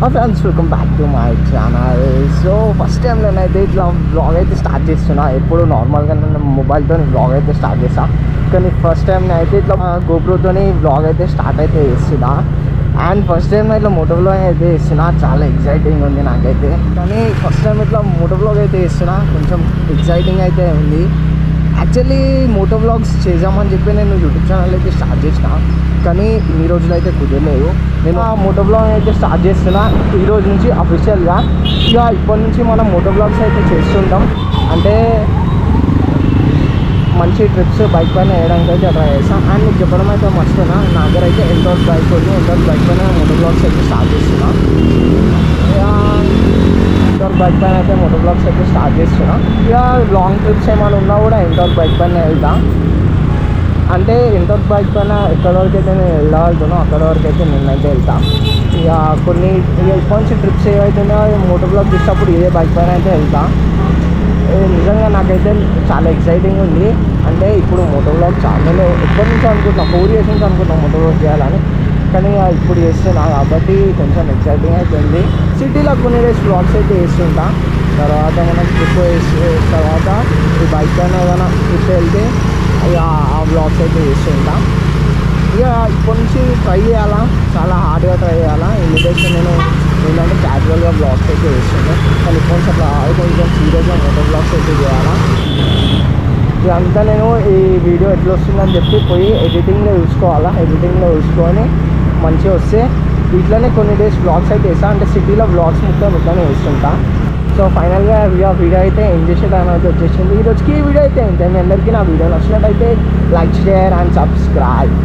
Friends welcome back to my channel. So first time నేనైతే ఇట్లా blog అయితే start చేస్తున్నా. ఎప్పుడు నార్మల్గా నేను మొబైల్తో బ్లాగ్ అయితే స్టార్ట్ చేస్తా, కానీ ఫస్ట్ టైం నేనైతే ఇట్లా గోప్రోతో బ్లాగ్ అయితే స్టార్ట్ అయితే చేస్తున్నా. అండ్ ఫస్ట్ టైం ఇట్లా మోటో బ్లాగ్ అయితే చేస్తున్నా. చాలా ఎగ్జైటింగ్ ఉంది నాకైతే. కానీ ఫస్ట్ టైం ఇట్లా మోటో బ్లాగ్ అయితే చేస్తున్నా, కొంచెం ఎగ్జైటింగ్ అయితే ఉంది. యాక్చువల్లీ మోటో బ్లాగ్స్ చేద్దామని చెప్పి నేను యూట్యూబ్ ఛానల్ అయితే స్టార్ట్ చేసిన, కానీ ఇన్ని రోజులు అయితే కుదరలేదు. నేను ఆ మోటో బ్లాగ్ అయితే స్టార్ట్ చేస్తున్నా ఈ రోజు నుంచి అఫీషియల్గా. ఇక ఇప్పటి నుంచి మనం మోటో బ్లాగ్స్ అయితే చేస్తుంటాం. అంటే మంచి ట్రిప్స్ బైక్ పైన వేయడానికి అయితే ట్రై చేస్తాను. అండ్ మీకు చెప్పడం అయితే మర్చిపోయినా, నా దగ్గర అయితే ఎంటోస్ బైక్ ఉంది. ఎంటోస్ బైక్ పైన మోటో బ్లాగ్స్ అయితే స్టార్ట్ చేస్తున్నా. ఎంటోస్ బైక్ పైన అయితే మోటో బ్లాగ్స్ అయితే స్టార్ట్ చేస్తున్నా. ఇక లాంగ్ ట్రిప్స్ ఏమైనా ఉన్నా కూడా ఎంటోస్ బైక్ పైన వెళ్తా. అంటే ఎంటోస్ బైక్ పైన ఎక్కడి వరకు అయితే నేను వెళ్ళగలుగుతానో అక్కడి వరకు అయితే నేనైతే వెళ్తా. ఇక కొన్ని ఇప్పటి నుంచి ట్రిప్స్ ఏవైతున్నాయో మోటో బ్లాగ్ తీసినప్పుడు ఇదే బైక్ పైన అయితే వెళ్తా. నిజంగా నాకైతే చాలా ఎక్సైటింగ్ ఉంది. అంటే ఇప్పుడు మోటో బ్లాగ్ ఛానల్ ఎప్పటి నుంచి అనుకుంటున్నా, 4 years నుంచి అనుకుంటున్నా మోటో బ్లాగ్ చేయాలని, కానీ ఇప్పుడు చేస్తున్నా కాబట్టి కొంచెం ఎక్సైటింగ్ అయితే ఉంది. సిటీలో కొన్ని డేస్ బ్లాగ్స్ అయితే వేస్తుంటా. తర్వాత మనం ట్రిప్ వేసిన తర్వాత ఈ బైక్ పైన ఏదైనా ట్రిప్ వెళ్తే ఇక ఆ బ్లాగ్స్ అయితే చేస్తుంటా. ఇక ఇప్పటి నుంచి ట్రై చేయాలా, చాలా హార్డ్గా ట్రై చేయాలా. ఇన్విటేషన్ నేను ఏంటంటే క్యాజువల్గా బ్లాగ్స్ అయితే చేస్తున్నాను, కానీ ఇప్పటి నుంచి అట్లా కొంచెం సీరియస్గా మోటో బ్లాగ్స్ అయితే చేయాలా. ఇదంతా నేను ఈ వీడియో ఎట్లా వస్తుందని చెప్పి పోయి ఎడిటింగ్లో చూసుకోవాలా. ఎడిటింగ్లో చూసుకొని మంచిగా వస్తే ఇట్లనే కొన్ని డేస్ బ్లాగ్స్ అయితే వేస్తాను. అంటే సిటీలో బ్లాగ్స్ మొత్తం ఇట్లానే వేస్తుంటా. సో ఫైనల్గా వీడియో అయితే ఎండ్ చేసే టైం అయితే వచ్చేసింది. ఈ రోజుకి ఈ వీడియో అయితే ఏంటి, మీ అందరికీ నా వీడియో నచ్చినట్టయితే లైక్, షేర్ అండ్ సబ్స్క్రైబ్.